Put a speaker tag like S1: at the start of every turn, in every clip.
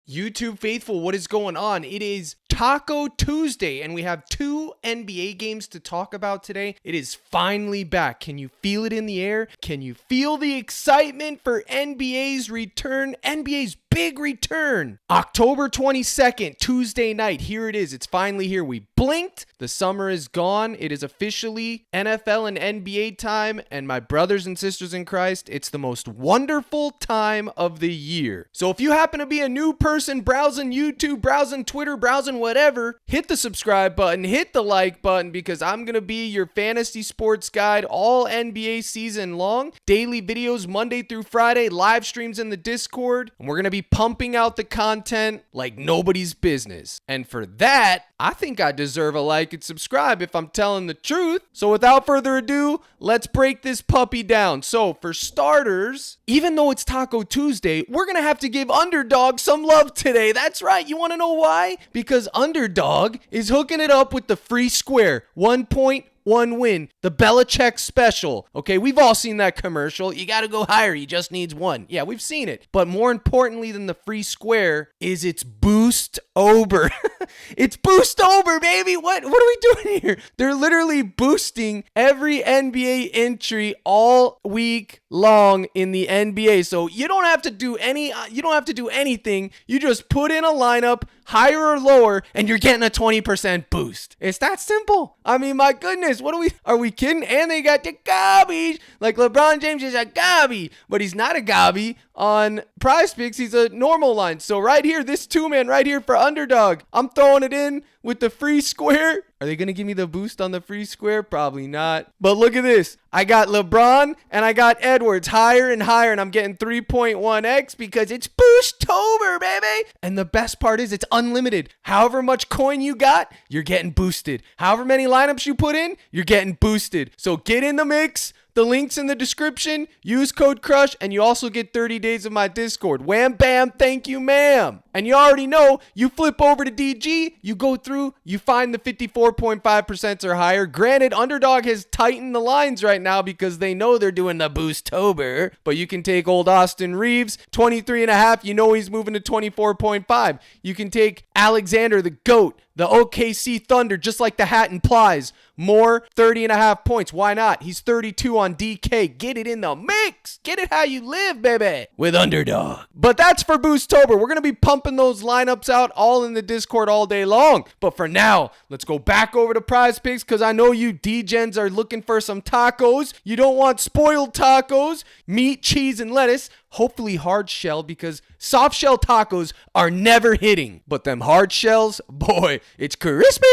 S1: YouTube faithful, what is going on? It is Taco Tuesday, and we have 2 NBA games to talk about today. It is finally back. Can you feel it in the air? Can you feel the excitement for NBA's return? NBA's big return. October 22nd, Tuesday night. Here it is. It's finally here. We blinked. The summer is gone. It is officially NFL and NBA time. And my brothers and sisters in Christ, it's the most wonderful time of the year. So if you happen to be a new person browsing YouTube, browsing Twitter, browsing whatever, hit the subscribe button, hit the like button, because I'm going to be your fantasy sports guide all NBA season long. Daily videos Monday through Friday, live streams in the Discord, and we're going to be pumping out the content like nobody's business. And for that, I think I deserve a like and subscribe if I'm telling the truth. So without further ado, let's break this puppy down. So for starters, even though it's Taco Tuesday, we're going to have to give Underdog some love today. That's right. You want to know why? Because Underdog is hooking it up with the free square. 1 point, 1 win, the Belichick special. Okay, we've all seen that commercial. You got to go higher. He just needs 1. Yeah, we've seen it. But more importantly than the free square is it's boost over. It's boost over, baby. What are we doing here? They're literally boosting every NBA entry all week long in the NBA. So you don't have to do anything. You just put in a lineup, higher or lower, and you're getting a 20% boost. It's that simple. I mean, my goodness, are we kidding? And they got the garbage. Like LeBron James is a gobby, but he's not a gobby on PrizePicks. He's a normal line. So right here, this 2-man right here for Underdog, I'm throwing it in with the free square. Are they going to give me the boost on the free square? Probably not. But look at this. I got LeBron and I got Edwards higher and higher, and I'm getting 3.1x because it's Boostober, baby. And the best part is it's unlimited. However much coin you got, you're getting boosted. However many lineups you put in, you're getting boosted. So get in the mix. The link's in the description. Use code CRUSH, and you also get 30 days of my Discord. Wham, bam, thank you, ma'am. And you already know, you flip over to DG, you go through, you find the 54.5% or higher. Granted, Underdog has tightened the lines right now because they know they're doing the Boostober. But you can take old Austin Reeves, 23.5. You know he's moving to 24.5. You can take Alexander, the GOAT, the OKC Thunder, just like the hat implies. More 30.5 points. Why not? He's 32 on DK. Get it in the mix. Get it how you live, baby, with Underdog. But that's for Boostober. We're going to be pumping those lineups out all in the Discord all day long. But for now, let's go back over to PrizePicks, because I know you D-gens are looking for some tacos. You don't want spoiled tacos, meat, cheese, and lettuce. Hopefully hard shell, because soft shell tacos are never hitting. But them hard shells, boy, it's crispy.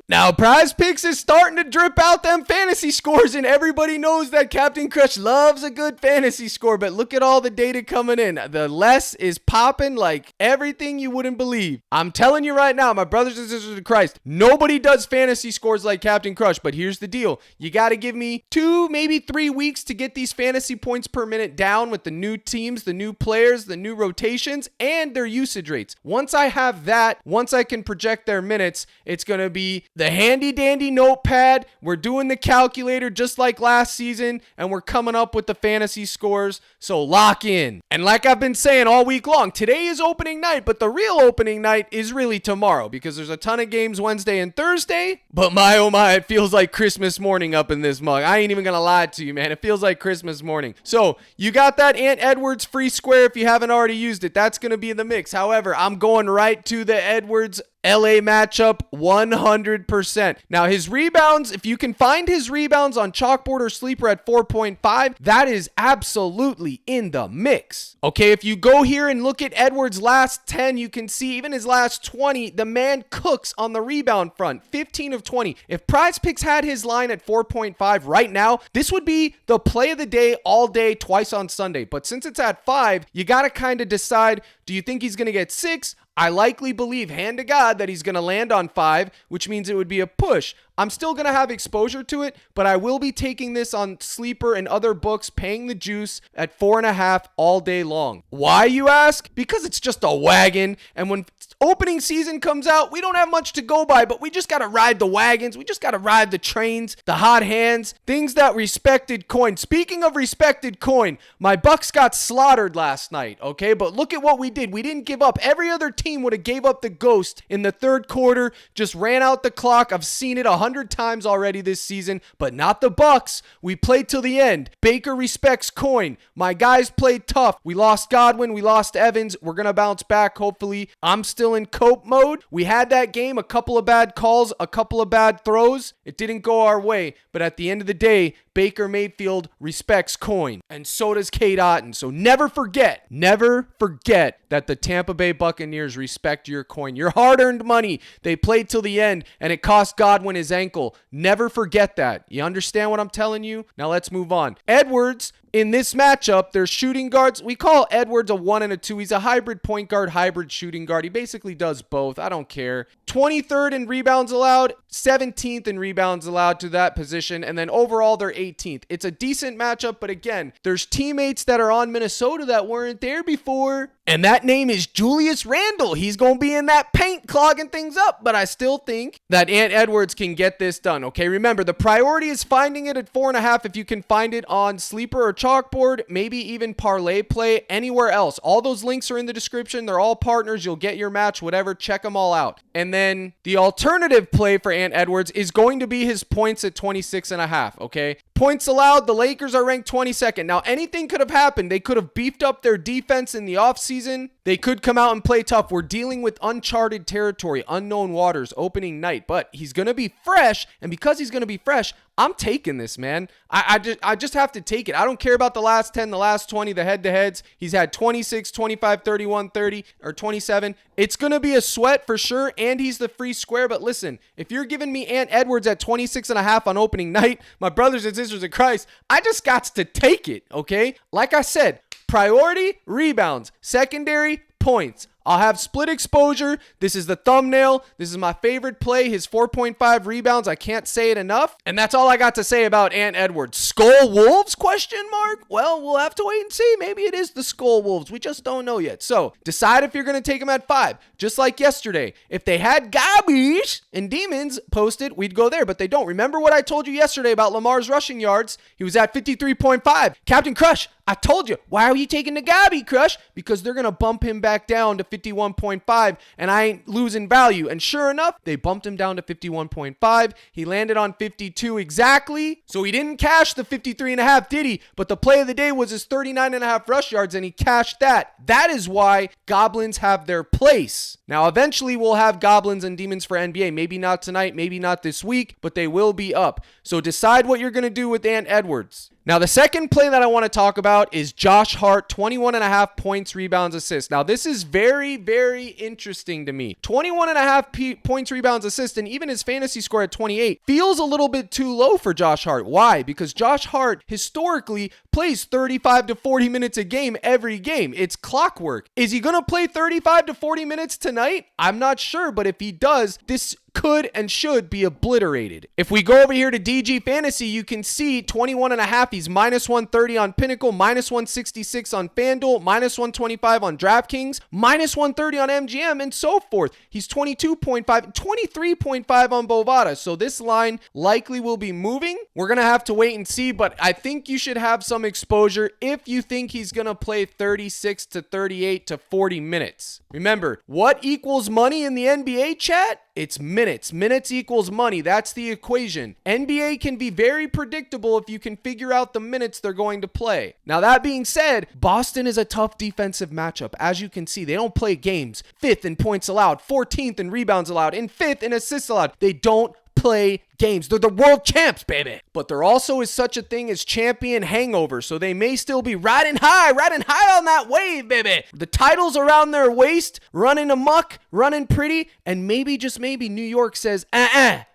S1: Now, PrizePicks is starting to drip out them fantasy scores, and everybody knows that Captain Crush loves a good fantasy score, but look at all the data coming in. The less is popping like everything you wouldn't believe. I'm telling you right now, my brothers and sisters in Christ, nobody does fantasy scores like Captain Crush, but here's the deal. You got to give me 2, maybe 3 weeks to get these fantasy points per minute down with the new teams, the new players, the new rotations, and their usage rates. Once I have that, once I can project their minutes, it's going to be the handy dandy notepad. We're doing the calculator just like last season, and we're coming up with the fantasy scores. So lock in. And like I've been saying all week long, today is opening night, but the real opening night is really tomorrow, because there's a ton of games Wednesday and Thursday. But my oh my, it feels like Christmas morning up in this mug. I ain't even gonna lie to you, man. It feels like Christmas morning. So you got that Ant Edwards free square if you haven't already used it. That's gonna be in the mix. However, I'm going right to the Edwards LA matchup 100%. Now his rebounds, if you can find his rebounds on Chalkboard or Sleeper at 4.5, that is absolutely in the mix. Okay, if you go here and look at Edwards' last 10, you can see even his last 20, the man cooks on the rebound front, 15 of 20. If PrizePicks had his line at 4.5 right now, this would be the play of the day all day, twice on Sunday. But since it's at 5, you got to kind of decide, do you think he's going to get 6? I likely believe, hand to God, that he's going to land on 5, which means it would be a push. I'm still going to have exposure to it, but I will be taking this on Sleeper and other books, paying the juice at 4.5 all day long. Why, you ask? Because it's just a wagon, and when opening season comes out, we don't have much to go by, but we just got to ride the wagons. We just got to ride the trains, the hot hands, things that respected coin. Speaking of respected coin, my Bucks got slaughtered last night, okay? But look at what we did. We didn't give up. Every other team would have gave up the ghost in the third quarter, just ran out the clock. I've seen it 100 times already this season, but not the Bucks. We played till the end. Baker respects coin. My guys played tough. We lost Godwin. We lost Evans. We're going to bounce back, hopefully. I'm still in cope mode. We had that game, a couple of bad calls, a couple of bad throws. It didn't go our way, but at the end of the day, Baker Mayfield respects coin, and so does Kate Otten. So never forget that the Tampa Bay Buccaneers respect your coin, your hard-earned money. They played till the end, and it cost Godwin his ankle. Never forget that. You understand what I'm telling you? Now let's move on. Edwards, in this matchup, there's shooting guards. We call Edwards a 1 and a 2. He's a hybrid point guard, hybrid shooting guard. He basically does both. I don't care. 23rd in rebounds allowed, 17th in rebounds allowed to that position, and then overall they're 18th. It's a decent matchup, but again, there's teammates that are on Minnesota that weren't there before, and that name is Julius Randle. He's going to be in that paint clogging things up, but I still think that Ant Edwards can get this done, okay? Remember, the priority is finding it at 4.5 if you can find it on Sleeper or Chalkboard, maybe even Parlay Play, anywhere else. All those links are in the description. They're all partners. You'll get your match, whatever. Check them all out. And then the alternative play for Ant Edwards is going to be his points at 26.5, okay? Points allowed, the Lakers are ranked 22nd. Now, anything could have happened. They could have beefed up their defense in the offseason. They could come out and play tough. We're dealing with uncharted territory, unknown waters, opening night. But he's going to be fresh, and because he's going to be fresh, I'm taking this, man. I just have to take it. I don't care about the last 10, the last 20, the head-to-heads. He's had 26, 25, 31, 30, or 27. It's going to be a sweat for sure, and he's the free square. But listen, if you're giving me Ant Edwards at 26.5 on opening night, my brothers and sisters in Christ, I just got to take it, okay? Like I said, priority, rebounds. Secondary, points. I'll have split exposure. This is the thumbnail. This is my favorite play. His 4.5 rebounds. I can't say it enough. And that's all I got to say about Ant Edwards. Skull Wolves, question mark? Well, we'll have to wait and see. Maybe it is the Skull Wolves. We just don't know yet. So decide if you're going to take him at 5. Just like yesterday. If they had Gabbies and Demons posted, we'd go there. But they don't. Remember what I told you yesterday about Lamar's rushing yards? He was at 53.5. Captain Crush, I told you. Why are you taking the Gabby, Crush? Because they're going to bump him back down to 51.5, and I ain't losing value. And sure enough, they bumped him down to 51.5. He landed on 52 exactly. So he didn't cash the 53.5, did he? But the play of the day was his 39.5 rush yards, and he cashed that. That is why Goblins have their place. Now, eventually, we'll have Goblins and Demons for NBA. Maybe not tonight, maybe not this week, but they will be up. So decide what you're going to do with Ant Edwards. Now, the second play that I want to talk about is Josh Hart, 21.5 points, rebounds, assists. Now, this is very, very interesting to me. 21.5 points, rebounds, assists, and even his fantasy score at 28 feels a little bit too low for Josh Hart. Why? Because Josh Hart historically plays 35 to 40 minutes a game every game. It's clockwork. Is he going to play 35 to 40 minutes tonight? I'm not sure, but if he does, this could and should be obliterated. If we go over here to DG Fantasy, you can see 21.5. He's minus 130 on Pinnacle, minus 166 on FanDuel, minus 125 on DraftKings, minus 130 on MGM, and so forth. He's 22.5, 23.5 on Bovada. So this line likely will be moving. We're going to have to wait and see, but I think you should have some exposure if you think he's going to play 36 to 38 to 40 minutes. Remember, what equals money in the NBA, chat? It's minutes. Minutes equals money. That's the equation. NBA can be very predictable if you can figure out the minutes they're going to play. Now, that being said, Boston is a tough defensive matchup. As you can see, they don't play games. 5th in points allowed, 14th in rebounds allowed, and 5th in assists allowed. They don't play games. They're the world champs, baby. But there also is such a thing as champion hangover, so they may still be riding high on that wave, baby. The title's around their waist, running amok, running pretty, and maybe, just maybe, New York says,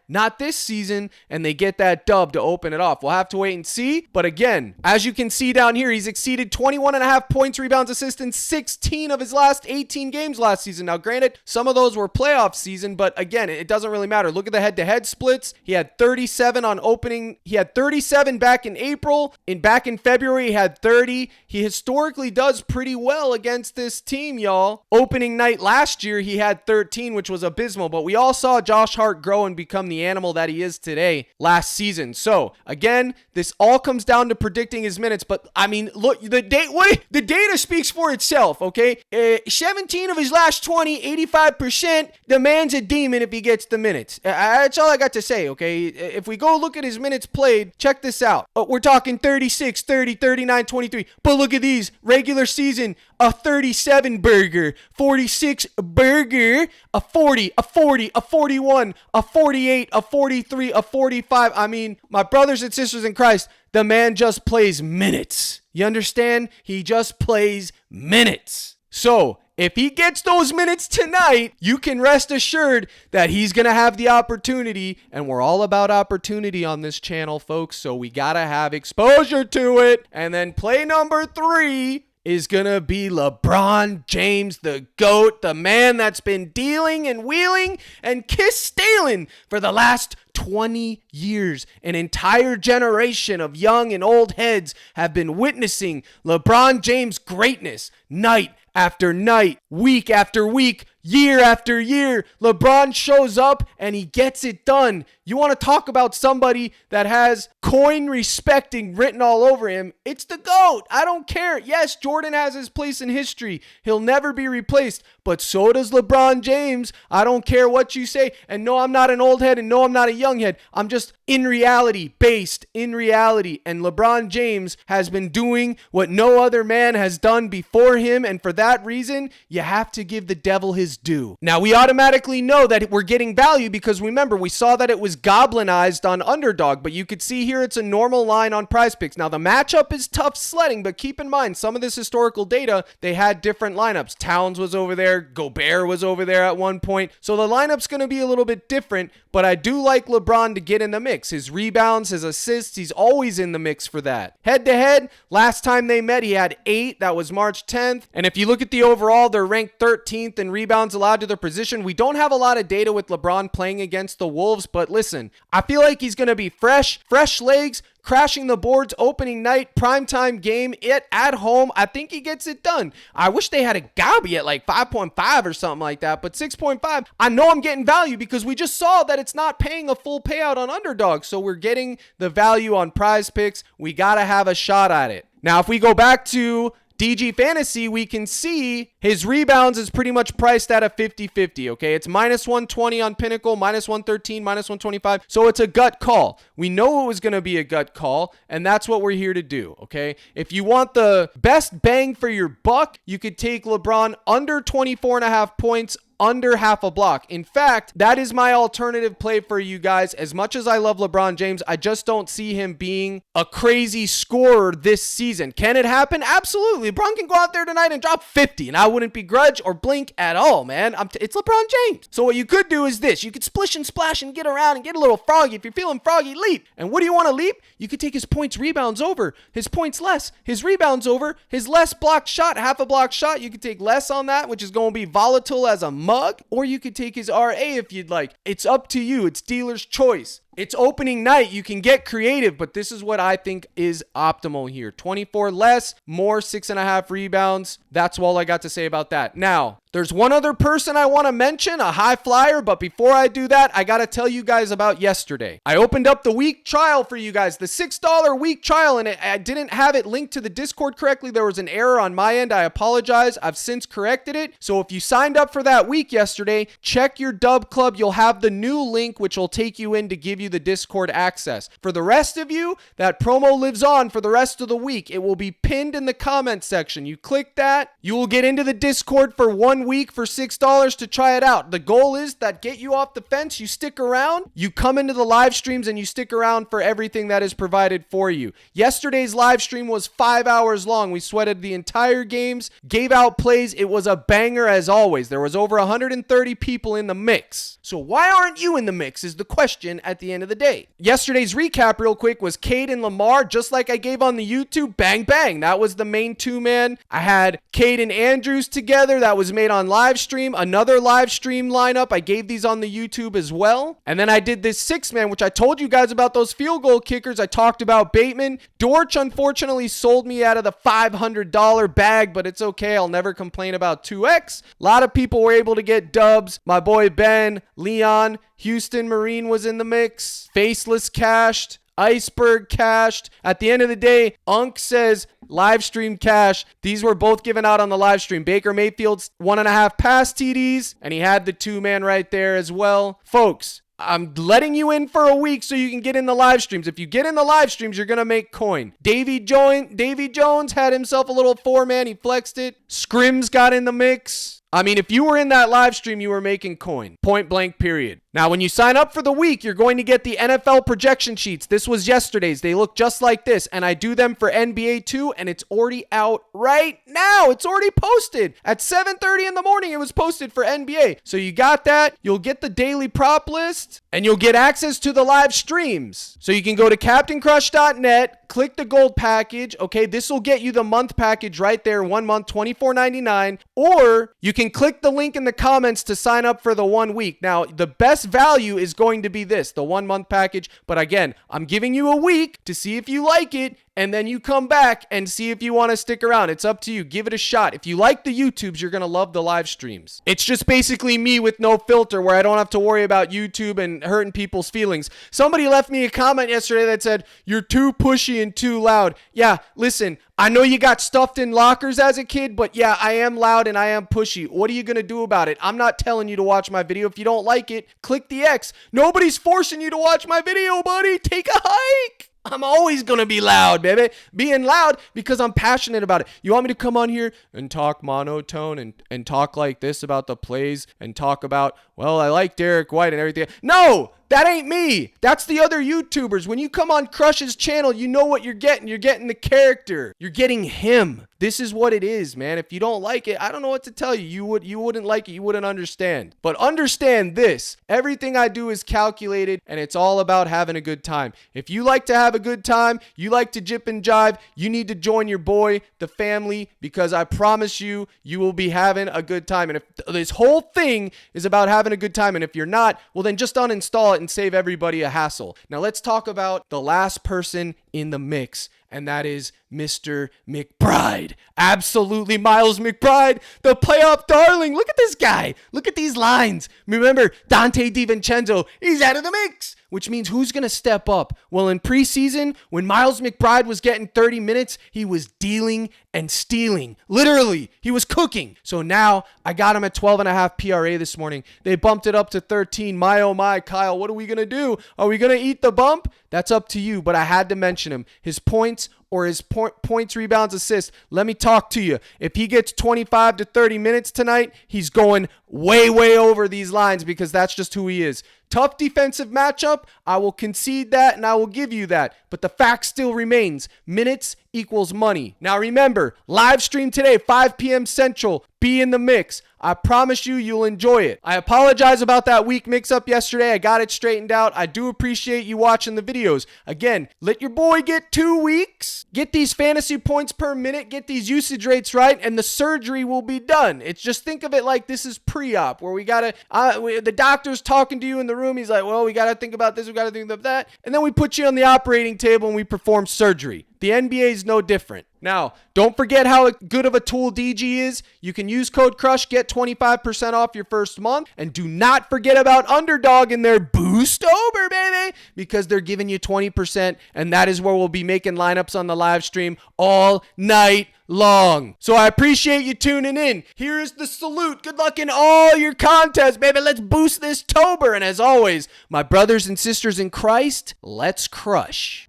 S1: not this season, and they get that dub to open it off. We'll have to wait and see. But again, as you can see down here, he's exceeded 21.5 points, rebounds, assists in 16 of his last 18 games last season. Now, granted, some of those were playoff season, but again, it doesn't really matter. Look at the head-to-head splits. He He had 37 on opening. He had 37 back in April. Back in February, he had 30. He historically does pretty well against this team, y'all. Opening night last year, he had 13, which was abysmal, but we all saw Josh Hart grow and become the animal that he is today last season. So, again, this all comes down to predicting his minutes, but I mean, look, the data speaks for itself, okay? 17 of his last 20, 85%, the man's a demon if he gets the minutes. That's all I got to say, okay? If we go look at his minutes played, check this out. We're talking 36, 30, 39, 23, but look at these. Regular season, a 37 burger, 46 burger, a 40, a 40, a 41, a 48, a 43, a 45. I mean, my brothers and sisters in Christ, the man just plays minutes. You understand? He just plays minutes. So, if he gets those minutes tonight, you can rest assured that he's going to have the opportunity, and we're all about opportunity on this channel, folks, so we got to have exposure to it. And then play number 3 is going to be LeBron James, the GOAT, the man that's been dealing and wheeling and kiss-stealing for the last 20 years. An entire generation of young and old heads have been witnessing LeBron James' greatness night after night, week after week, year after year. LeBron shows up and he gets it done. You want to talk about somebody that has coin respecting written all over him? It's the GOAT. I don't care. Yes, Jordan has his place in history. He'll never be replaced, but so does LeBron James. I don't care what you say. And no, I'm not an old head, and no, I'm not a young head. I'm just in reality, based in reality. And LeBron James has been doing what no other man has done before him, and for that reason, you have to give the devil his due. Now, we automatically know that we're getting value because remember, we saw that it was goblinized on Underdog, but you could see here it's a normal line on PrizePicks. Now, the matchup is tough sledding, but keep in mind, some of this historical data, they had different lineups. Towns was over there, Gobert was over there at one point, so the lineup's going to be a little bit different, but I do like LeBron to get in the mix. His rebounds, his assists, he's always in the mix for that. Head-to-head, last time they met, he had 8. That was March 10th, and if you look at the overall, they're ranked 13th in rebounds allowed to their position. We don't have a lot of data with LeBron playing against the Wolves, but listen, I feel like he's going to be fresh legs, crashing the boards opening night, primetime game at home. I think he gets it done. I wish they had a Gabi at like 5.5 or something like that, but 6.5, I know I'm getting value because we just saw that it's not paying a full payout on Underdog, so we're getting the value on PrizePicks. We got to have a shot at it. Now, if we go back to DG Fantasy, we can see his rebounds is pretty much priced at a 50-50, okay? It's minus 120 on Pinnacle, minus 113, minus 125, so it's a gut call. We know it was going to be a gut call, and that's what we're here to do, okay? If you want the best bang for your buck, you could take LeBron under 24.5 points, under half a block. In fact, that is my alternative play for you guys. As much as I love LeBron James, I just don't see him being a crazy scorer this season. Can it happen? Absolutely. LeBron can go out there tonight and drop 50, and I wouldn't begrudge or blink at all, man. It's LeBron James. So what you could do is this. You could splish and splash and get around and get a little froggy. If you're feeling froggy, leap. And what do you want to leap? You could take his points rebounds over, his points less, his rebounds over, his less block shot, half a block shot. You could take less on that, which is going to be volatile as a mug, or you could take his RA if you'd like. It's up to you. It's dealer's choice. It's opening night. You can get creative, but this is what I think is optimal here. 24 less, more 6.5 rebounds. That's all I got to say about that. Now, there's one other person I want to mention, a high flyer, but before I do that, I got to tell you guys about yesterday. I opened up the week trial for you guys, the $6 week trial, and I didn't have it linked to the Discord correctly. There was an error on my end. I apologize. I've since corrected it. So if you signed up for that week yesterday, check your Dub Club. You'll have the new link, which will take you in to give you the Discord access. For the rest of you, that promo lives on for the rest of the week. It will be pinned in the comment section. You click that, you will get into the Discord for 1 week for $6 to try it out. The goal is that get you off the fence, you stick around, you come into the live streams, and you stick around for everything that is provided for you. Yesterday's live stream was 5 hours long. We sweated the entire games, gave out plays. It was a banger as always. There was over 130 people in the mix. So why aren't you in the mix is the question at the the end of the day. Yesterday's recap real quick was Cade and Lamar, just like I gave on the YouTube, bang, bang. That was the main two-man. I had Cade and Andrews together. That was made on live stream. Another live stream lineup. I gave these on the YouTube as well. And then I did this six-man, which I told you guys about those field goal kickers. I talked about Bateman. Dortch, unfortunately, sold me out of the $500 bag, but it's okay. I'll never complain about 2X. A lot of people were able to get dubs. My boy Ben, Leon, Houston Marine was in the mix. Faceless cashed. Iceberg cashed. At the end of the day, Unk says live stream cash. These were both given out on the live stream. Baker Mayfield's 1.5 pass TDs, and he had the two-man right there as well. Folks, I'm letting you in for a week so you can get in the live streams. If you get in the live streams, you're going to make coin. Davy Jones had himself a little four-man. He flexed it. Scrims got in the mix. I mean, if you were in that live stream, you were making coin. Point blank, period. Now, when you sign up for the week, you're going to get the NFL projection sheets. This was yesterday's. They look just like this, and I do them for NBA too, and it's already out right now. It's already posted. At 7:30 in the morning, it was posted for NBA. So you got that. You'll get the daily prop list, and you'll get access to the live streams. So you can go to CaptainCrush.net, click the gold package. Okay, this will get you the month package right there, 1 month, $24.99. Or you can click the link in the comments to sign up for the 1 week. Now, the best value is going to be this, the 1 month package. But again, I'm giving you a week to see if you like it, and then you come back and see if you want to stick around. It's up to you. Give it a shot. If you like the YouTubes, you're going to love the live streams. It's just basically me with no filter where I don't have to worry about YouTube and hurting people's feelings. Somebody left me a comment yesterday that said, "You're too pushy and too loud." Yeah, listen, I know you got stuffed in lockers as a kid, but yeah, I am loud and I am pushy. What are you going to do about it? I'm not telling you to watch my video. If you don't like it, click the X. Nobody's forcing you to watch my video, buddy. Take a hike. I'm always going to be loud, baby. Being loud because I'm passionate about it. You want me to come on here and talk monotone and talk like this about the plays and talk about, well, I like Derek White and everything. No, that ain't me. That's the other YouTubers. When you come on Crush's channel, you know what you're getting. You're getting the character. You're getting him. This is what it is, man. If you don't like it, I don't know what to tell you. You wouldn't like it. You wouldn't understand. But understand this. Everything I do is calculated, and it's all about having a good time. If you like to have a good time, you like to jip and jive, you need to join your boy, the family, because I promise you, you will be having a good time. And if this whole thing is about having a good time, and if you're not, well, then just uninstall it and save everybody a hassle. Now, let's talk about the last person in the mix, and that is Mr. McBride. Absolutely, Miles McBride, the playoff darling. Look at this guy. Look at these lines. Remember, Dante DiVincenzo, he's out of the mix, which means who's going to step up? Well, in preseason, when Miles McBride was getting 30 minutes, he was dealing and stealing. Literally, he was cooking. So now I got him at 12.5 PRA this morning. They bumped it up to 13. My, oh my, Kyle, what are we going to do? Are we going to eat the bump? That's up to you, but I had to mention him. His points or his points, rebounds, assists. Let me talk to you. If he gets 25 to 30 minutes tonight, he's going way, way over these lines because that's just who he is. Tough defensive matchup. I will concede that and I will give you that. But the fact still remains. Minutes equals money. Now remember, live stream today, 5 p.m. Central. Be in the mix. I promise you, you'll enjoy it. I apologize about that weak mix-up yesterday. I got it straightened out. I do appreciate you watching the videos. Again, let your boy get 2 weeks. Get these fantasy points per minute. Get these usage rates right, and the surgery will be done. It's just think of it like this is pre-op, where we gotta, the doctor's talking to you in the room. He's like, well, we gotta think about this. We gotta think about that. And then we put you on the operating table and we perform surgery. The NBA is no different. Now, don't forget how good of a tool DG is. You can use code CRUSH, get 25% off your first month. And do not forget about Underdog and their Boost Over, baby, because they're giving you 20%. And that is where we'll be making lineups on the live stream all night long. So I appreciate you tuning in. Here is the salute. Good luck in all your contests, baby. Let's boost this Tober. And as always, my brothers and sisters in Christ, let's crush.